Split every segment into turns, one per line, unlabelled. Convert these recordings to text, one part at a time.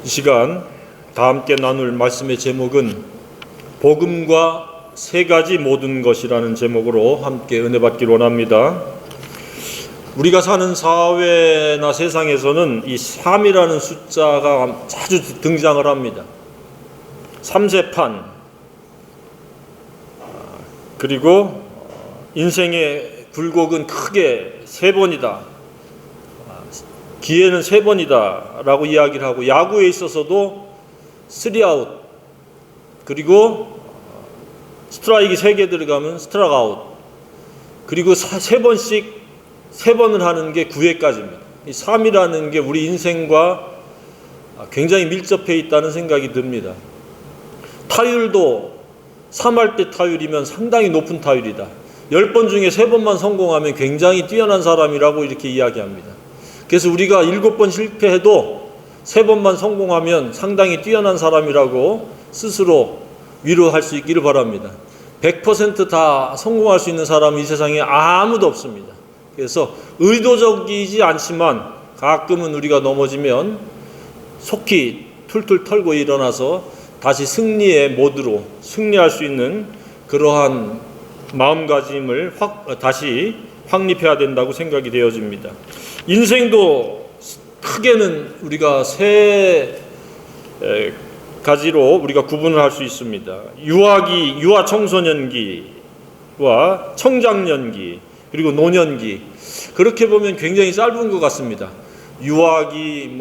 이 시간 다 함께 나눌 말씀의 제목은 복음과 세 가지 모든 것이라는 제목으로 함께 은혜 받기를 원합니다. 우리가 사는 사회나 세상에서는 이 3이라는 숫자가 자주 등장을 합니다. 삼세판, 그리고 인생의 굴곡은 크게 3번이다. 기회는 3번이다 라고 이야기를 하고, 야구에 있어서도 3아웃, 그리고 스트라이크 3개 들어가면 스트라이크 아웃, 그리고 3번씩 3번을 하는 게 9회까지입니다. 이 3이라는 게 우리 인생과 굉장히 밀접해 있다는 생각이 듭니다. 타율도 3할 때 타율이면 상당히 높은 타율이다. 10번 중에 3번만 성공하면 굉장히 뛰어난 사람이라고 이렇게 이야기합니다. 그래서 우리가 7번 실패해도 3번만 성공하면 상당히 뛰어난 사람이라고 스스로 위로할 수 있기를 바랍니다. 100% 다 성공할 수 있는 사람은 이 세상에 아무도 없습니다. 그래서 의도적이지 않지만 가끔은 우리가 넘어지면 속히 툴툴 털고 일어나서 다시 승리의 모드로 승리할 수 있는 그러한 마음가짐을 다시 확립해야 된다고 생각이 되어집니다. 인생도 크게는 우리가 3가지로 우리가 구분을 할 수 있습니다. 유아 청소년기와 청장년기, 그리고 노년기. 그렇게 보면 굉장히 짧은 것 같습니다. 유아기,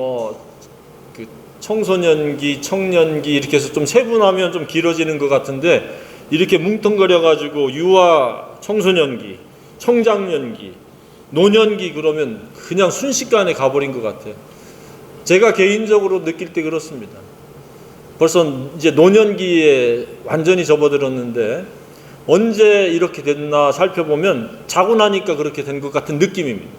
청소년기, 청년기 이렇게 해서 좀 세분하면 좀 길어지는 것 같은데, 이렇게 뭉텅거려 가지고 유아 청소년기, 청장년기, 노년기 그러면 그냥 순식간에 가버린 것 같아요. 제가 개인적으로 느낄 때 그렇습니다. 벌써 이제 노년기에 완전히 접어들었는데 언제 이렇게 됐나 살펴보면 자고 나니까 그렇게 된 것 같은 느낌입니다.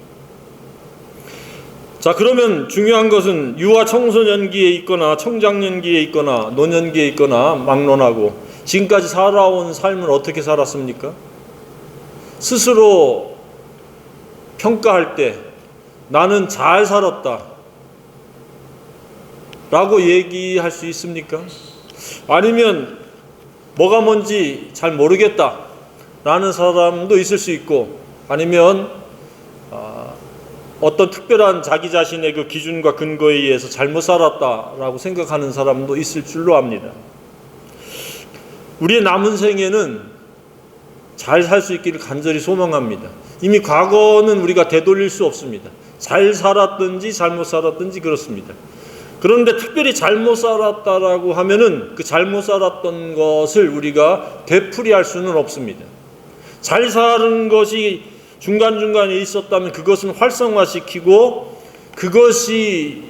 자, 그러면 중요한 것은 유아 청소년기에 있거나 청장년기에 있거나 노년기에 있거나 막론하고 지금까지 살아온 삶을 어떻게 살았습니까? 스스로 평가할 때 나는 잘 살았다 라고 얘기할 수 있습니까? 아니면 뭐가 뭔지 잘 모르겠다 라는 사람도 있을 수 있고, 아니면 어떤 특별한 자기 자신의 그 기준과 근거에 의해서 잘못 살았다 라고 생각하는 사람도 있을 줄로 압니다. 우리의 남은 생에는 잘 살 수 있기를 간절히 소망합니다. 이미 과거는 우리가 되돌릴 수 없습니다. 잘 살았든지 잘못 살았든지 그렇습니다. 그런데 특별히 잘못 살았다라고 하면은 그 잘못 살았던 것을 우리가 되풀이할 수는 없습니다. 잘 사는 것이 중간중간에 있었다면 그것은 활성화시키고 그것이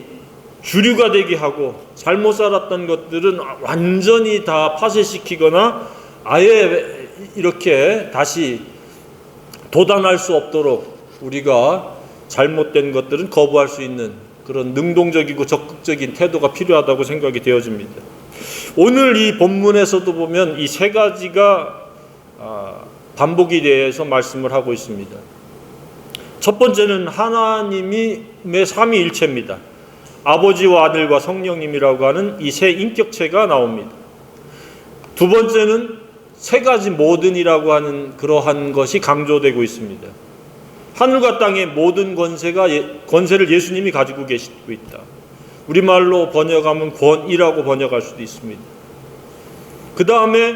주류가 되게 하고, 잘못 살았던 것들은 완전히 다 파쇄시키거나 아예 이렇게 다시 도단할 수 없도록 우리가 잘못된 것들은 거부할 수 있는 그런 능동적이고 적극적인 태도가 필요하다고 생각이 되어집니다. 오늘 이 본문에서도 보면 이 3가지가 반복이 돼서 말씀을 하고 있습니다. 첫 번째는 하나님의 삼위일체입니다. 아버지와 아들과 성령님이라고 하는 이 세 인격체가 나옵니다. 두 번째는 3가지 모든이라고 하는 그러한 것이 강조되고 있습니다. 하늘과 땅의 모든 권세를 예수님이 가지고 계시고 있다. 우리말로 번역하면 권위라고 번역할 수도 있습니다. 그 다음에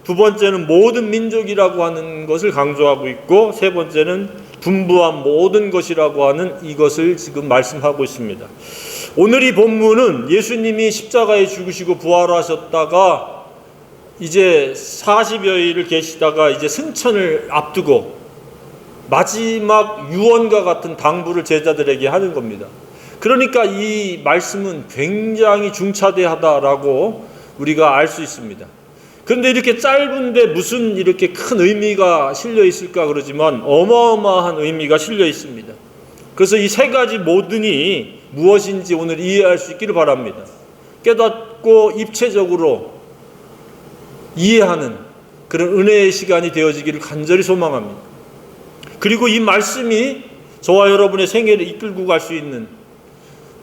두 번째는 모든 민족이라고 하는 것을 강조하고 있고, 세 번째는 분부한 모든 것이라고 하는 이것을 지금 말씀하고 있습니다. 오늘 이 본문은 예수님이 십자가에 죽으시고 부활하셨다가 이제 40여일을 계시다가 이제 승천을 앞두고 마지막 유언과 같은 당부를 제자들에게 하는 겁니다. 그러니까 이 말씀은 굉장히 중차대하다라고 우리가 알 수 있습니다. 그런데 이렇게 짧은데 무슨 이렇게 큰 의미가 실려 있을까 그러지만 어마어마한 의미가 실려 있습니다. 그래서 이 3가지 모든이 무엇인지 오늘 이해할 수 있기를 바랍니다. 깨닫고 입체적으로 이해하는 그런 은혜의 시간이 되어지기를 간절히 소망합니다. 그리고 이 말씀이 저와 여러분의 생애를 이끌고 갈 수 있는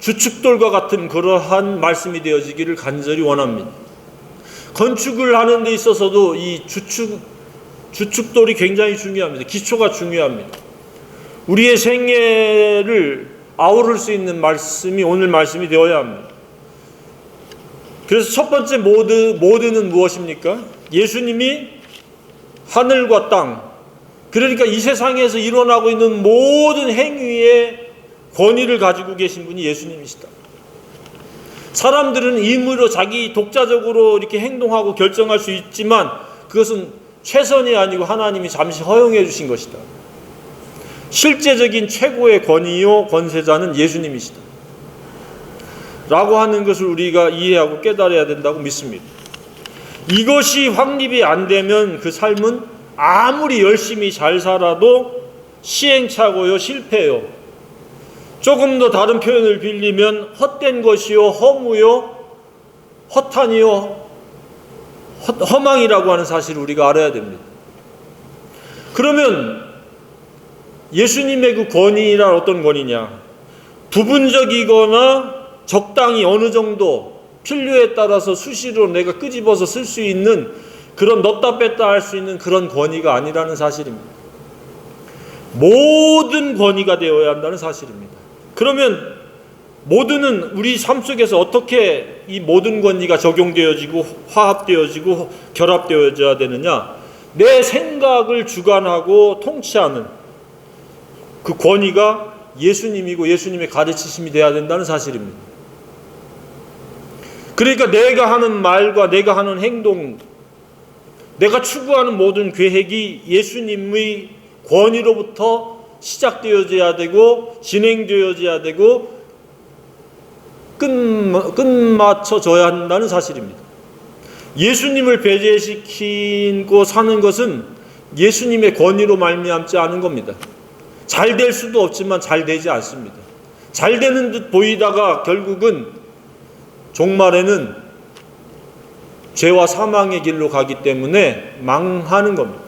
주축돌과 같은 그러한 말씀이 되어지기를 간절히 원합니다. 건축을 하는 데 있어서도 이 주축돌이 굉장히 중요합니다. 기초가 중요합니다. 우리의 생애를 아우를 수 있는 말씀이 오늘 말씀이 되어야 합니다. 그래서 첫 번째 모드는 무엇입니까? 예수님이 하늘과 땅, 그러니까 이 세상에서 일어나고 있는 모든 행위의 권위를 가지고 계신 분이 예수님이시다. 사람들은 임의로 자기 독자적으로 이렇게 행동하고 결정할 수 있지만 그것은 최선이 아니고 하나님이 잠시 허용해 주신 것이다. 실제적인 최고의 권위요 권세자는 예수님이시다. 라고 하는 것을 우리가 이해하고 깨달아야 된다고 믿습니다. 이것이 확립이 안 되면 그 삶은 아무리 열심히 잘 살아도 시행착오요, 실패요. 조금 더 다른 표현을 빌리면 헛된 것이요, 허무요, 허탄이요, 허망이라고 하는 사실을 우리가 알아야 됩니다. 그러면 예수님의 그 권위란 어떤 권위냐? 부분적이거나 적당히 어느 정도 필요에 따라서 수시로 내가 끄집어서 쓸 수 있는 그런 넣다 뺐다 할 수 있는 그런 권위가 아니라는 사실입니다. 모든 권위가 되어야 한다는 사실입니다. 그러면 모두는 우리 삶 속에서 어떻게 이 모든 권위가 적용되어지고 화합되어지고 결합되어져야 되느냐? 내 생각을 주관하고 통치하는 그 권위가 예수님이고 예수님의 가르치심이 되어야 된다는 사실입니다. 그러니까 내가 하는 말과 내가 하는 행동, 내가 추구하는 모든 계획이 예수님의 권위로부터 시작되어져야 되고 진행되어져야 되고 끝마쳐져야 한다는 사실입니다. 예수님을 배제시키고 사는 것은 예수님의 권위로 말미암지 않은 겁니다. 잘 될 수도 없지만 잘 되지 않습니다. 잘 되는 듯 보이다가 결국은 종말에는 죄와 사망의 길로 가기 때문에 망하는 겁니다.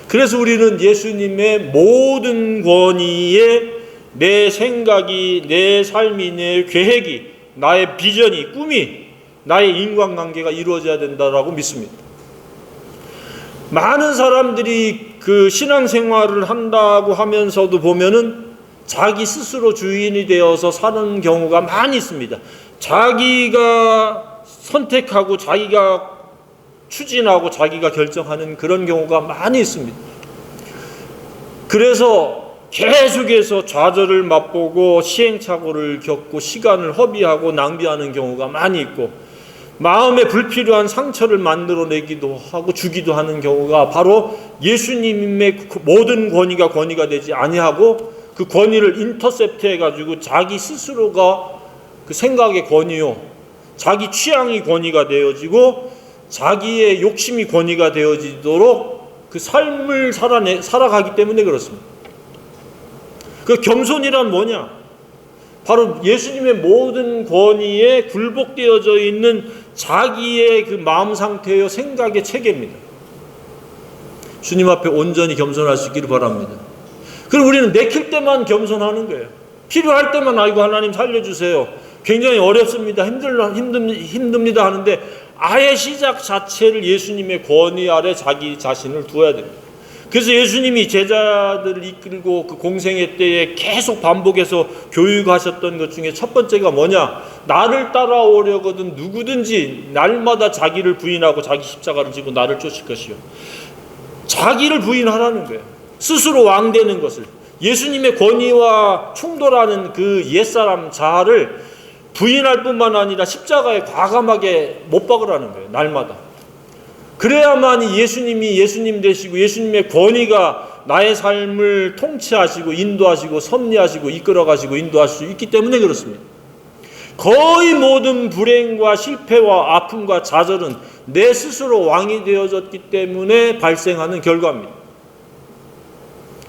그래서 우리는 예수님의 모든 권위에 내 생각이, 내 삶이, 내 계획이, 나의 비전이, 꿈이, 나의 인간관계가 이루어져야 된다라고 믿습니다. 많은 사람들이 그 신앙생활을 한다고 하면서도 보면은 자기 스스로 주인이 되어서 사는 경우가 많이 있습니다. 자기가 선택하고 자기가 추진하고 자기가 결정하는 그런 경우가 많이 있습니다. 그래서 계속해서 좌절을 맛보고 시행착오를 겪고 시간을 허비하고 낭비하는 경우가 많이 있고 마음에 불필요한 상처를 만들어내기도 하고 주기도 하는 경우가 바로 예수님의 모든 권위가 되지 아니하고 그 권위를 인터셉트 해가지고 자기 스스로가 그 생각의 권위요, 자기 취향이 권위가 되어지고 자기의 욕심이 권위가 되어지도록 그 삶을 살아가기 때문에 그렇습니다. 그 겸손이란 뭐냐? 바로 예수님의 모든 권위에 굴복되어져 있는 자기의 그 마음 상태요, 생각의 체계입니다. 주님 앞에 온전히 겸손할 수 있기를 바랍니다. 그럼 우리는 내킬 때만 겸손하는 거예요. 필요할 때만 아이고 하나님 살려주세요. 굉장히 어렵습니다. 힘듭니다 하는데 아예 시작 자체를 예수님의 권위 아래 자기 자신을 두어야 됩니다. 그래서 예수님이 제자들을 이끌고 그 공생애 때에 계속 반복해서 교육하셨던 것 중에 첫 번째가 뭐냐? 나를 따라오려거든 누구든지 날마다 자기를 부인하고 자기 십자가를 지고 나를 쫓을 것이요. 자기를 부인하라는 거예요. 스스로 왕되는 것을. 예수님의 권위와 충돌하는 그 옛사람 자아를 부인할 뿐만 아니라 십자가에 과감하게 못 박으라는 거예요. 날마다. 그래야만이 예수님이 예수님 되시고 예수님의 권위가 나의 삶을 통치하시고 인도하시고 섭리하시고 이끌어가시고 인도하실 수 있기 때문에 그렇습니다. 거의 모든 불행과 실패와 아픔과 좌절은 내 스스로 왕이 되어졌기 때문에 발생하는 결과입니다.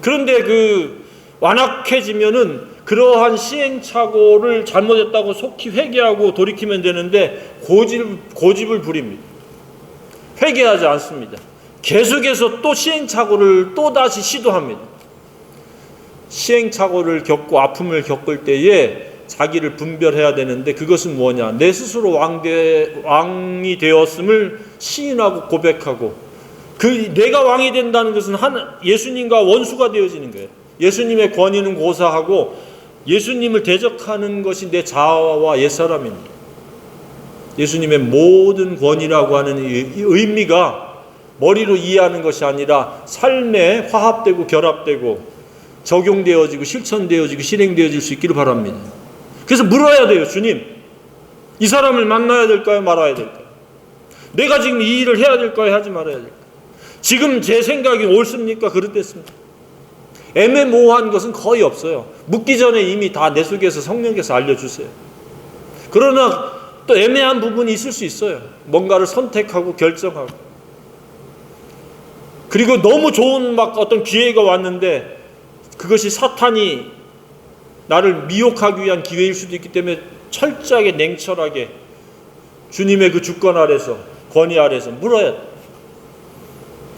그런데 그 완악해지면은 그러한 시행착오를 잘못했다고 속히 회개하고 돌이키면 되는데 고집을 부립니다. 회개하지 않습니다. 계속해서 또 시행착오를 또다시 시도합니다. 시행착오를 겪고 아픔을 겪을 때에 자기를 분별해야 되는데, 그것은 뭐냐? 내 스스로 왕이 되었음을 시인하고 고백하고, 내가 왕이 된다는 것은 예수님과 원수가 되어지는 거예요. 예수님의 권위는 고사하고 예수님을 대적하는 것이 내 자아와 옛사람입니다. 예수님의 모든 권위라고 하는 이 의미가 머리로 이해하는 것이 아니라 삶에 화합되고 결합되고 적용되어지고 실천되어지고 실행되어질 수 있기를 바랍니다. 그래서 물어야 돼요. 주님, 이 사람을 만나야 될까요? 말아야 될까요? 내가 지금 이 일을 해야 될까요? 하지 말아야 될까요? 지금 제 생각이 옳습니까? 그릇됐습니까? 애매모호한 것은 거의 없어요. 묻기 전에 이미 다 내 속에서 성령께서 알려주세요. 그러나 또 애매한 부분이 있을 수 있어요. 뭔가를 선택하고 결정하고. 그리고 너무 좋은 어떤 기회가 왔는데 그것이 사탄이 나를 미혹하기 위한 기회일 수도 있기 때문에 철저하게 냉철하게 주님의 그 주권 아래서, 권위 아래서 물어야 돼.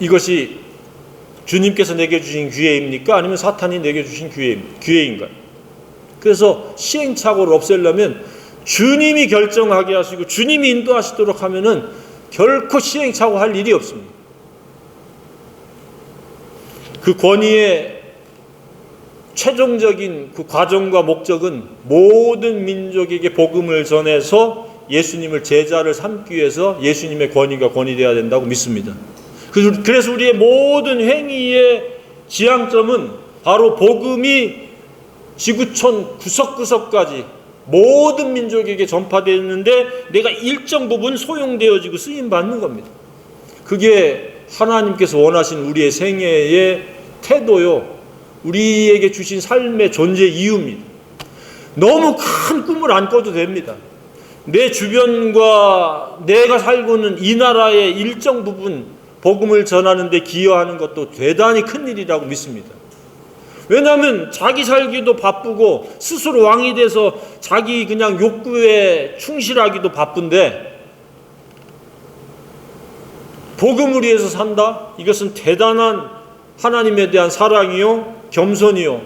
이것이 주님께서 내게 주신 기회입니까? 아니면 사탄이 내게 주신 기회인가요? 그래서 시행착오를 없애려면 주님이 결정하게 하시고 주님이 인도하시도록 하면은 결코 시행착오 할 일이 없습니다. 그 권위의 최종적인 그 과정과 목적은 모든 민족에게 복음을 전해서 예수님을 제자를 삼기 위해서 예수님의 권위가 권위되어야 된다고 믿습니다. 그래서 우리의 모든 행위의 지향점은 바로 복음이 지구촌 구석구석까지 모든 민족에게 전파되는데 내가 일정 부분 소용되어지고 쓰임받는 겁니다. 그게 하나님께서 원하신 우리의 생애의 태도요, 우리에게 주신 삶의 존재 이유입니다. 너무 큰 꿈을 안 꿔도 됩니다. 내 주변과 내가 살고 있는 이 나라의 일정 부분 복음을 전하는 데 기여하는 것도 대단히 큰 일이라고 믿습니다. 왜냐하면 자기 살기도 바쁘고 스스로 왕이 돼서 자기 그냥 욕구에 충실하기도 바쁜데 복음을 위해서 산다? 이것은 대단한 하나님에 대한 사랑이요, 겸손이요,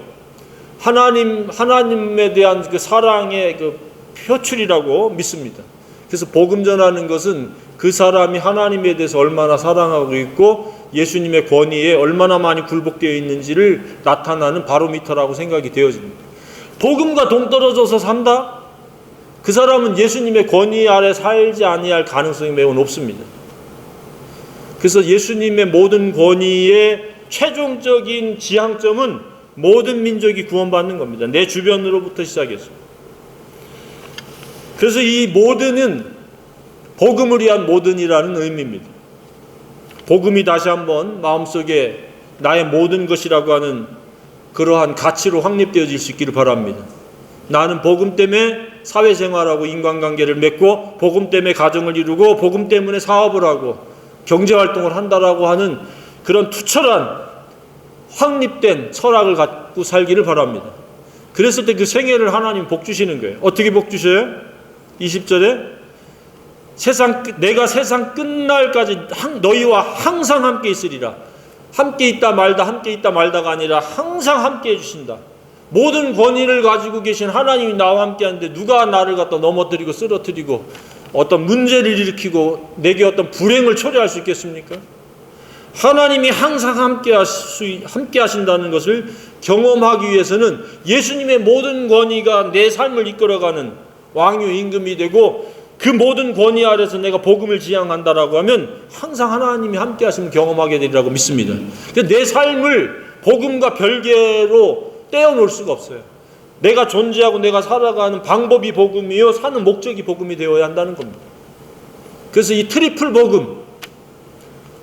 하나님에 대한 그 사랑의 그 표출이라고 믿습니다. 그래서 복음 전하는 것은 그 사람이 하나님에 대해서 얼마나 사랑하고 있고 예수님의 권위에 얼마나 많이 굴복되어 있는지를 나타나는 바로미터라고 생각이 되어집니다. 복음과 동떨어져서 산다? 그 사람은 예수님의 권위 아래 살지 아니할 가능성이 매우 높습니다. 그래서 예수님의 모든 권위의 최종적인 지향점은 모든 민족이 구원받는 겁니다. 내 주변으로부터 시작해서. 그래서 이 모든은 복음을 위한 모든이라는 의미입니다. 복음이 다시 한번 마음속에 나의 모든 것이라고 하는 그러한 가치로 확립되어질 수 있기를 바랍니다. 나는 복음 때문에 사회생활하고 인간관계를 맺고 복음 때문에 가정을 이루고 복음 때문에 사업을 하고 경제활동을 한다라고 하는 그런 투철한 확립된 철학을 갖고 살기를 바랍니다. 그랬을 때 그 생애를 하나님 복 주시는 거예요. 어떻게 복 주셔요? 20절에 내가 세상 끝날까지 너희와 항상 함께 있으리라. 함께 있다 말다가 아니라 항상 함께 해주신다. 모든 권위를 가지고 계신 하나님이 나와 함께 하는데 누가 나를 갖다 넘어뜨리고 쓰러뜨리고 어떤 문제를 일으키고 내게 어떤 불행을 초래할 수 있겠습니까? 하나님이 항상 함께 하신다는 것을 경험하기 위해서는 예수님의 모든 권위가 내 삶을 이끌어가는 왕유 임금이 되고 그 모든 권위 아래서 내가 복음을 지향한다라고 하면 항상 하나님이 함께 하시면 경험하게 되리라고 믿습니다. 내 삶을 복음과 별개로 떼어놓을 수가 없어요. 내가 존재하고 내가 살아가는 방법이 복음이요, 사는 목적이 복음이 되어야 한다는 겁니다. 그래서 이 트리플 복음,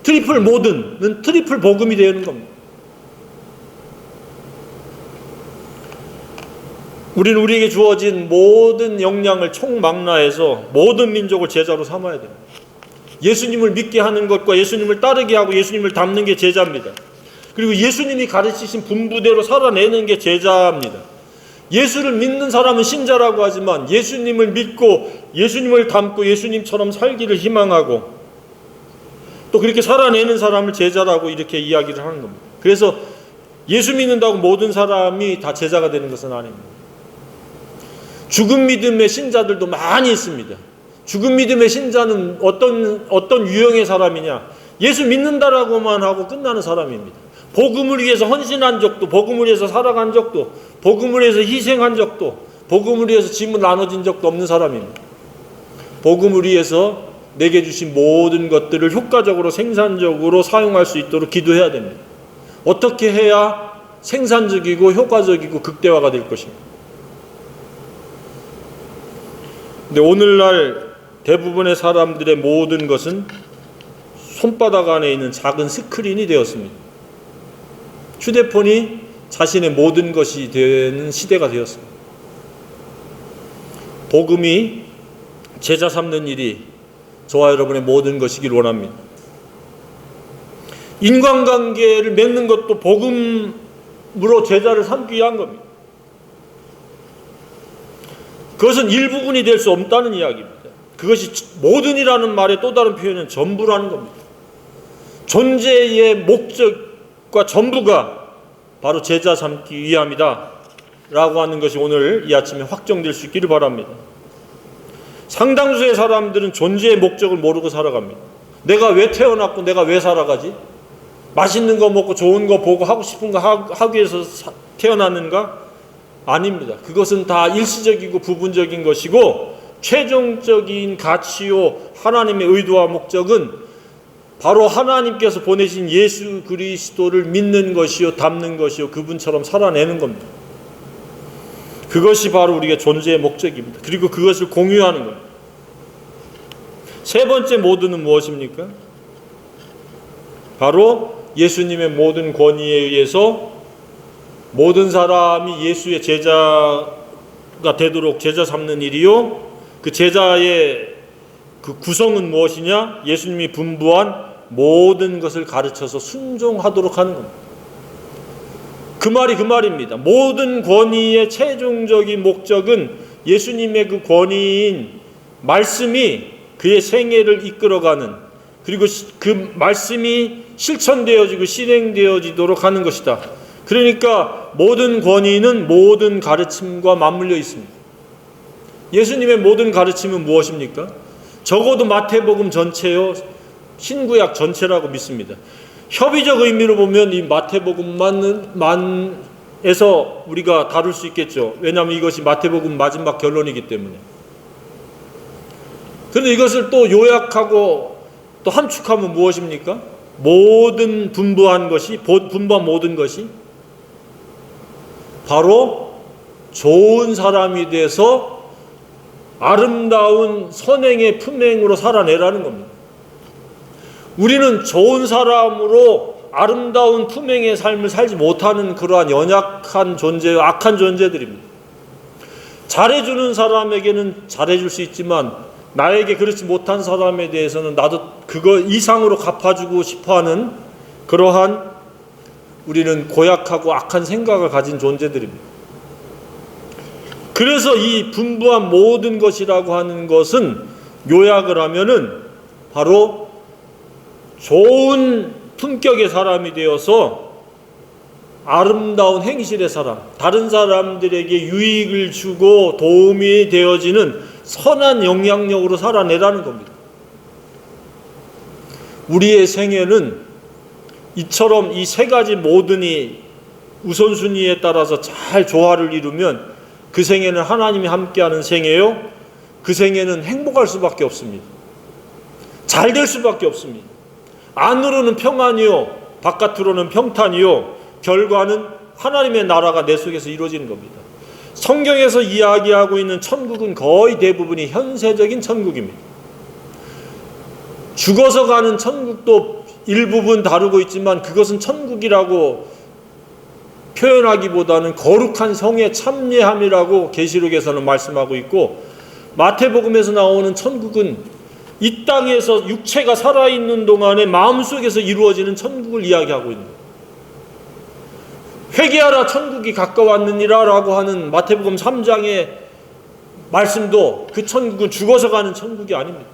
트리플 모든은 트리플 복음이 되는 겁니다. 우리는 우리에게 주어진 모든 역량을 총망라해서 모든 민족을 제자로 삼아야 됩니다. 예수님을 믿게 하는 것과 예수님을 따르게 하고 예수님을 닮는 게 제자입니다. 그리고 예수님이 가르치신 분부대로 살아내는 게 제자입니다. 예수를 믿는 사람은 신자라고 하지만 예수님을 믿고 예수님을 닮고 예수님처럼 살기를 희망하고 또 그렇게 살아내는 사람을 제자라고 이렇게 이야기를 하는 겁니다. 그래서 예수 믿는다고 모든 사람이 다 제자가 되는 것은 아닙니다. 죽은 믿음의 신자들도 많이 있습니다. 죽은 믿음의 신자는 어떤 유형의 사람이냐? 예수 믿는다라고만 하고 끝나는 사람입니다. 복음을 위해서 헌신한 적도, 복음을 위해서 살아간 적도, 복음을 위해서 희생한 적도, 복음을 위해서 짐을 나눠진 적도 없는 사람입니다. 복음을 위해서 내게 주신 모든 것들을 효과적으로 생산적으로 사용할 수 있도록 기도해야 됩니다. 어떻게 해야 생산적이고 효과적이고 극대화가 될 것입니다. 근데 오늘날 대부분의 사람들의 모든 것은 손바닥 안에 있는 작은 스크린이 되었습니다. 휴대폰이 자신의 모든 것이 되는 시대가 되었습니다. 복음이 제자 삼는 일이 저와 여러분의 모든 것이길 원합니다. 인간관계를 맺는 것도 복음으로 제자를 삼기 위한 겁니다. 그것은 일부분이 될 수 없다는 이야기입니다. 그것이 모든이라는 말의 또 다른 표현은 전부라는 겁니다. 존재의 목적과 전부가 바로 제자 삼기 위함이다 라고 하는 것이 오늘 이 아침에 확정될 수 있기를 바랍니다. 상당수의 사람들은 존재의 목적을 모르고 살아갑니다. 내가 왜 태어났고 내가 왜 살아가지? 맛있는 거 먹고 좋은 거 보고 하고 싶은 거 하기 위해서 태어났는가? 아닙니다. 그것은 다 일시적이고 부분적인 것이고 최종적인 가치요 하나님의 의도와 목적은 바로 하나님께서 보내신 예수 그리스도를 믿는 것이요 닮는 것이요 그분처럼 살아내는 겁니다. 그것이 바로 우리의 존재의 목적입니다. 그리고 그것을 공유하는 겁니다. 세 번째 모든은 무엇입니까? 바로 예수님의 모든 권위에 의해서 모든 사람이 예수의 제자가 되도록 제자 삼는 일이요. 그 제자의 그 구성은 무엇이냐? 예수님이 분부한 모든 것을 가르쳐서 순종하도록 하는 겁니다. 그 말이 그 말입니다. 모든 권위의 최종적인 목적은 예수님의 그 권위인 말씀이 그의 생애를 이끌어가는, 그리고 그 말씀이 실천되어지고 실행되어지도록 하는 것이다. 그러니까 모든 권위는 모든 가르침과 맞물려 있습니다. 예수님의 모든 가르침은 무엇입니까? 적어도 마태복음 전체요, 신구약 전체라고 믿습니다. 협의적 의미로 보면 이 마태복음만에서 우리가 다룰 수 있겠죠. 왜냐하면 이것이 마태복음 마지막 결론이기 때문에. 그런데 이것을 또 요약하고 또 함축하면 무엇입니까? 모든 분부한 모든 것이 바로 좋은 사람이 돼서 아름다운 선행의 품행으로 살아내라는 겁니다. 우리는 좋은 사람으로 아름다운 품행의 삶을 살지 못하는 그러한 연약한 존재, 악한 존재들입니다. 잘해주는 사람에게는 잘해줄 수 있지만 나에게 그렇지 못한 사람에 대해서는 나도 그거 이상으로 갚아주고 싶어하는 그러한 우리는 고약하고 악한 생각을 가진 존재들입니다. 그래서 이 분부한 모든 것이라고 하는 것은 요약을 하면은 바로 좋은 품격의 사람이 되어서 아름다운 행실의 사람, 다른 사람들에게 유익을 주고 도움이 되어지는 선한 영향력으로 살아내라는 겁니다. 우리의 생애는 이처럼 이 세 가지 모든이 우선순위에 따라서 잘 조화를 이루면 그 생애는 하나님이 함께하는 생애요, 그 생애는 행복할 수밖에 없습니다. 잘 될 수밖에 없습니다. 안으로는 평안이요, 바깥으로는 평탄이요, 결과는 하나님의 나라가 내 속에서 이루어지는 겁니다. 성경에서 이야기하고 있는 천국은 거의 대부분이 현세적인 천국입니다. 죽어서 가는 천국도 일부분 다루고 있지만 그것은 천국이라고 표현하기보다는 거룩한 성의 참여함이라고 계시록에서는 말씀하고 있고, 마태복음에서 나오는 천국은 이 땅에서 육체가 살아있는 동안에 마음속에서 이루어지는 천국을 이야기하고 있는 거예요. 회개하라 천국이 가까웠느니라 라고 하는 마태복음 3장의 말씀도 그 천국은 죽어서 가는 천국이 아닙니다.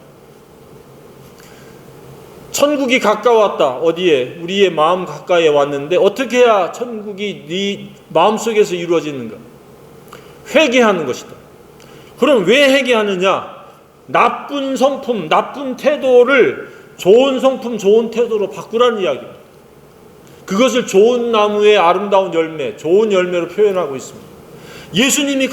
천국이 가까웠다. 어디에? 우리의 마음 가까이에 왔는데 어떻게 해야 천국이 네 마음속에서 이루어지는가? 회개하는 것이다. 그럼 왜 회개하느냐? 나쁜 성품, 나쁜 태도를 좋은 성품, 좋은 태도로 바꾸라는 이야기입니다. 그것을 좋은 나무의 아름다운 열매, 좋은 열매로 표현하고 있습니다. 예수님이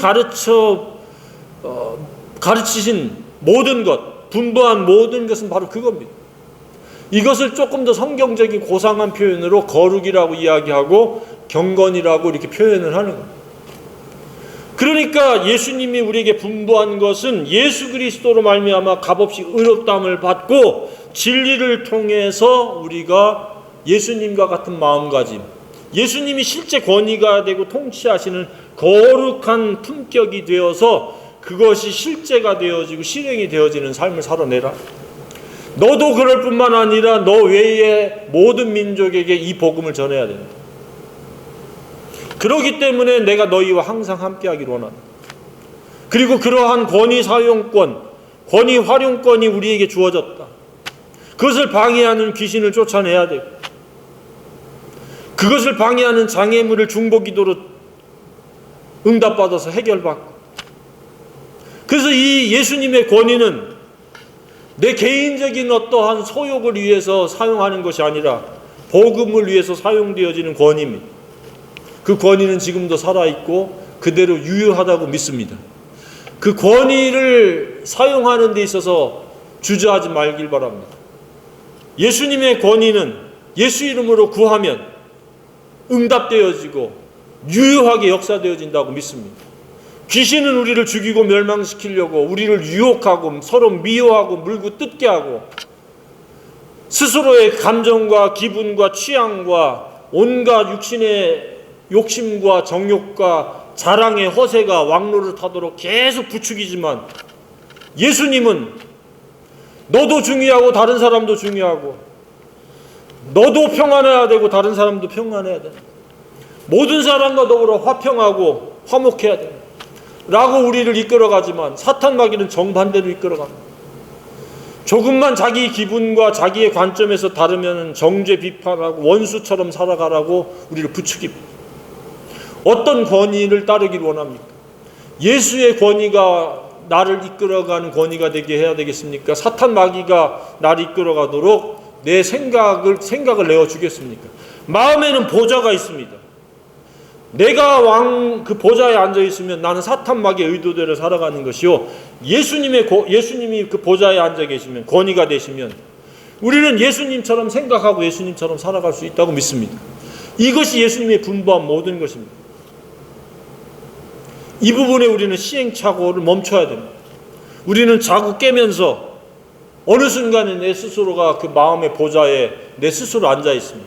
가르치신 모든 것, 분부한 모든 것은 바로 그겁니다. 이것을 조금 더 성경적인 고상한 표현으로 거룩이라고 이야기하고 경건이라고 이렇게 표현을 하는 겁니다. 그러니까 예수님이 우리에게 분부한 것은 예수 그리스도로 말미암아 값없이 의롭다함을 받고 진리를 통해서 우리가 예수님과 같은 마음가짐, 예수님이 실제 권위가 되고 통치하시는 거룩한 품격이 되어서 그것이 실제가 되어지고 실행이 되어지는 삶을 살아내라. 너도 그럴 뿐만 아니라 너 외의 모든 민족에게 이 복음을 전해야 된다. 그렇기 때문에 내가 너희와 항상 함께하기를 원한다. 그리고 그러한 권위 사용권, 권위 활용권이 우리에게 주어졌다. 그것을 방해하는 귀신을 쫓아내야 되고, 그것을 방해하는 장애물을 중보기도로 응답받아서 해결받고, 그래서 이 예수님의 권위는 내 개인적인 어떠한 소욕을 위해서 사용하는 것이 아니라 복음을 위해서 사용되어지는 권위입니다. 그 권위는 지금도 살아있고 그대로 유효하다고 믿습니다. 그 권위를 사용하는 데 있어서 주저하지 말길 바랍니다. 예수님의 권위는 예수 이름으로 구하면 응답되어지고 유효하게 역사되어진다고 믿습니다. 귀신은 우리를 죽이고 멸망시키려고 우리를 유혹하고 서로 미워하고 물고 뜯게 하고 스스로의 감정과 기분과 취향과 온갖 육신의 욕심과 정욕과 자랑의 허세가 왕로를 타도록 계속 부추기지만, 예수님은 너도 중요하고 다른 사람도 중요하고, 너도 평안해야 되고 다른 사람도 평안해야 된다. 모든 사람과 더불어 화평하고 화목해야 된다 라고 우리를 이끌어가지만, 사탄 마귀는 정반대로 이끌어갑니다. 조금만 자기 기분과 자기의 관점에서 다르면 정죄 비판하고 원수처럼 살아가라고 우리를 부추깁니다. 어떤 권위를 따르길 원합니까? 예수의 권위가 나를 이끌어가는 권위가 되게 해야 되겠습니까? 사탄 마귀가 나를 이끌어가도록 내 생각을 내어주겠습니까? 마음에는 보좌가 있습니다. 내가 그 보좌에 앉아 있으면 나는 사탄 마귀의 의도대로 살아가는 것이요, 예수님이 그 보좌에 앉아 계시면, 권위가 되시면 우리는 예수님처럼 생각하고 예수님처럼 살아갈 수 있다고 믿습니다. 이것이 예수님의 분부한 모든 것입니다. 이 부분에 우리는 시행착오를 멈춰야 됩니다. 우리는 자꾸 깨면서 어느 순간에 내 스스로가 그 마음의 보좌에 내 스스로 앉아 있습니다.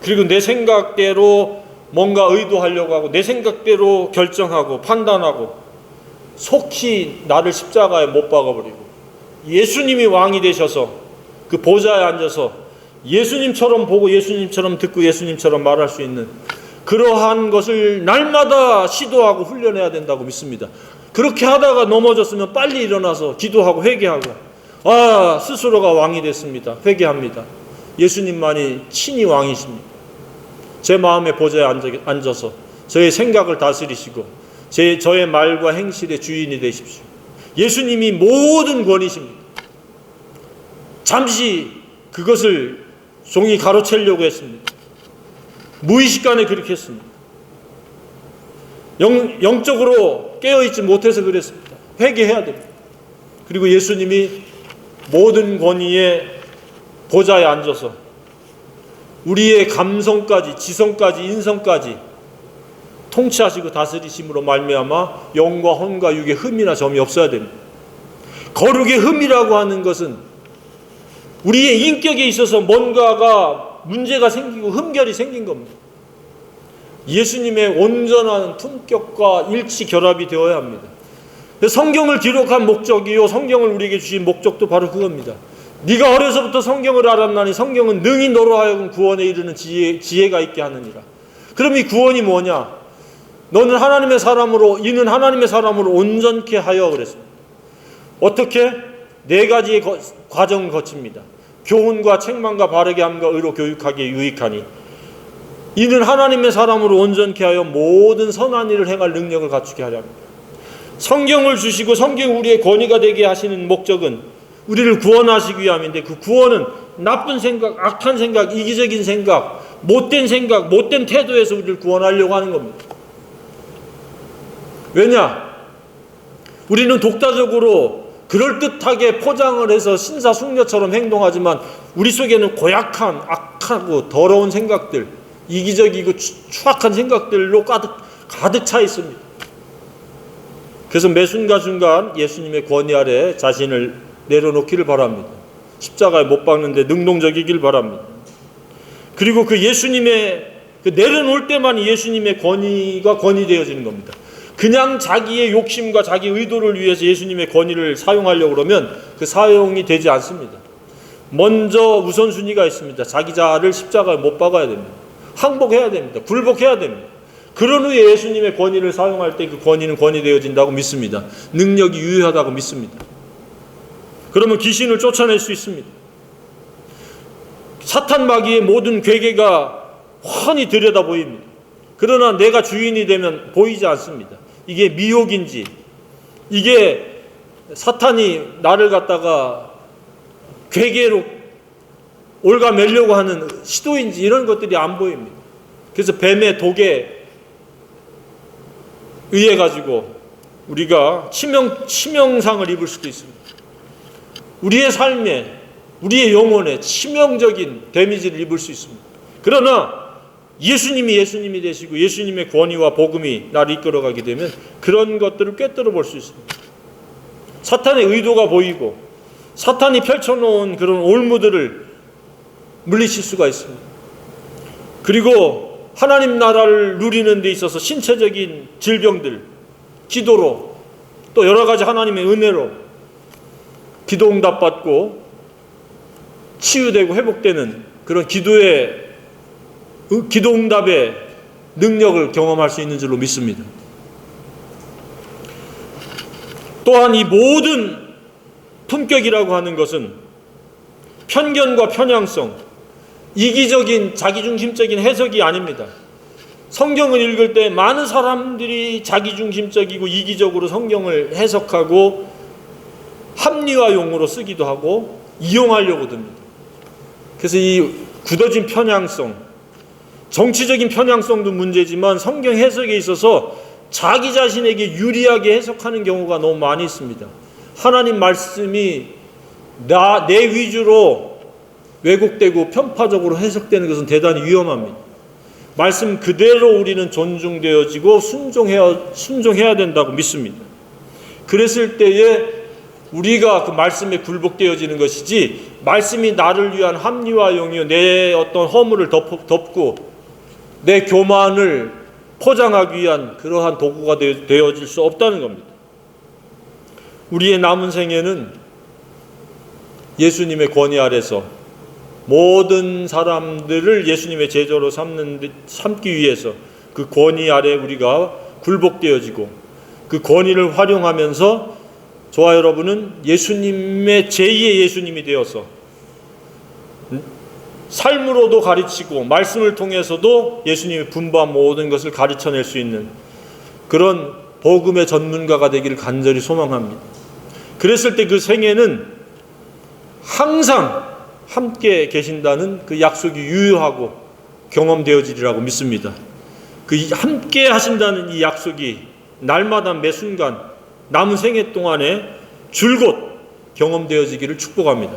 그리고 내 생각대로 뭔가 의도하려고 하고 내 생각대로 결정하고 판단하고 속히 나를 십자가에 못 박아버리고, 예수님이 왕이 되셔서 그 보좌에 앉아서 예수님처럼 보고 예수님처럼 듣고 예수님처럼 말할 수 있는 그러한 것을 날마다 시도하고 훈련해야 된다고 믿습니다. 그렇게 하다가 넘어졌으면 빨리 일어나서 기도하고 회개하고, 스스로가 왕이 됐습니다. 회개합니다. 예수님만이 친히 왕이십니다. 제 마음의 보좌에 앉아서 저의 생각을 다스리시고 저의 말과 행실의 주인이 되십시오. 예수님이 모든 권위십니다. 잠시 그것을 종이 가로채려고 했습니다. 무의식간에 그렇게 했습니다. 영적으로 깨어있지 못해서 그랬습니다. 회개해야 됩니다. 그리고 예수님이 모든 권위의 보좌에 앉아서 우리의 감성까지, 지성까지, 인성까지 통치하시고 다스리심으로 말미암아 영과 혼과 육의 흠이나 점이 없어야 됩니다. 거룩의 흠이라고 하는 것은 우리의 인격에 있어서 뭔가가 문제가 생기고 흠결이 생긴 겁니다. 예수님의 온전한 품격과 일치 결합이 되어야 합니다. 성경을 기록한 목적이요, 성경을 우리에게 주신 목적도 바로 그겁니다. 네가 어려서부터 성경을 알았나니 성경은 능히 너로 하여금 구원에 이르는 지혜가 있게 하느니라. 그럼 이 구원이 뭐냐? 이는 하나님의 사람으로 온전케 하여 그랬습니다. 어떻게? 4가지의 과정을 거칩니다. 교훈과 책망과 바르게 함과 의로 교육하기에 유익하니, 이는 하나님의 사람으로 온전케 하여 모든 선한 일을 행할 능력을 갖추게 하려 합니다. 성경을 주시고 성경이 우리의 권위가 되게 하시는 목적은 우리를 구원하시기 위함인데, 그 구원은 나쁜 생각, 악한 생각, 이기적인 생각, 못된 생각, 못된 태도에서 우리를 구원하려고 하는 겁니다. 왜냐? 우리는 독자적으로 그럴듯하게 포장을 해서 신사숙녀처럼 행동하지만 우리 속에는 고약한, 악하고 더러운 생각들, 이기적이고 추악한 생각들로 가득 차 있습니다. 그래서 매 순간순간 예수님의 권위 아래 자신을 내려놓기를 바랍니다. 십자가에 못 박는데 능동적이길 바랍니다. 그리고 그 예수님의 내려놓을 때만 예수님의 권위가 권위되어지는 겁니다. 그냥 자기의 욕심과 자기 의도를 위해서 예수님의 권위를 사용하려고 그러면 그 사용이 되지 않습니다. 먼저 우선순위가 있습니다. 자기 자아를 십자가에 못 박아야 됩니다. 항복해야 됩니다. 굴복해야 됩니다. 그런 후에 예수님의 권위를 사용할 때 그 권위는 권위되어진다고 믿습니다. 능력이 유효하다고 믿습니다. 그러면 귀신을 쫓아낼 수 있습니다. 사탄 마귀의 모든 괴계가 훤히 들여다 보입니다. 그러나 내가 주인이 되면 보이지 않습니다. 이게 미혹인지, 이게 사탄이 나를 갖다가 괴계로 올가매려고 하는 시도인지, 이런 것들이 안 보입니다. 그래서 뱀의 독에 의해 가지고 우리가 치명상을 입을 수도 있습니다. 우리의 삶에, 우리의 영혼에 치명적인 데미지를 입을 수 있습니다. 그러나 예수님이 되시고 예수님의 권위와 복음이 나를 이끌어가게 되면 그런 것들을 꿰뚫어 볼 수 있습니다. 사탄의 의도가 보이고 사탄이 펼쳐놓은 그런 올무들을 물리칠 수가 있습니다. 그리고 하나님 나라를 누리는 데 있어서 신체적인 질병들, 기도로 또 여러 가지 하나님의 은혜로 기도 응답받고 치유되고 회복되는 그런 기도 응답의 능력을 경험할 수 있는 줄로 믿습니다. 또한 이 모든 품격이라고 하는 것은 편견과 편향성, 이기적인 자기중심적인 해석이 아닙니다. 성경을 읽을 때 많은 사람들이 자기중심적이고 이기적으로 성경을 해석하고 합리화용으로 쓰기도 하고 이용하려고 듭니다. 그래서 이 굳어진 편향성, 정치적인 편향성도 문제지만 성경 해석에 있어서 자기 자신에게 유리하게 해석하는 경우가 너무 많이 있습니다. 하나님 말씀이 내 위주로 왜곡되고 편파적으로 해석되는 것은 대단히 위험합니다. 말씀 그대로 우리는 존중되어지고 순종해야 된다고 믿습니다. 그랬을 때에 우리가 그 말씀에 굴복되어지는 것이지, 말씀이 나를 위한 합리화용이요, 내 어떤 허물을 덮고 내 교만을 포장하기 위한 그러한 도구가 되어질 수 없다는 겁니다. 우리의 남은 생애는 예수님의 권위 아래서 모든 사람들을 예수님의 제자로 삼기 위해서 그 권위 아래 우리가 굴복되어지고 그 권위를 활용하면서 저와 여러분은 예수님의 제2의 예수님이 되어서 삶으로도 가르치고 말씀을 통해서도 예수님이 분부한 모든 것을 가르쳐낼 수 있는 그런 복음의 전문가가 되기를 간절히 소망합니다. 그랬을 때 그 생애는 항상 함께 계신다는 그 약속이 유효하고 경험되어지리라고 믿습니다. 그 함께 하신다는 이 약속이 날마다 매 순간 남은 생애 동안에 줄곧 경험되어지기를 축복합니다.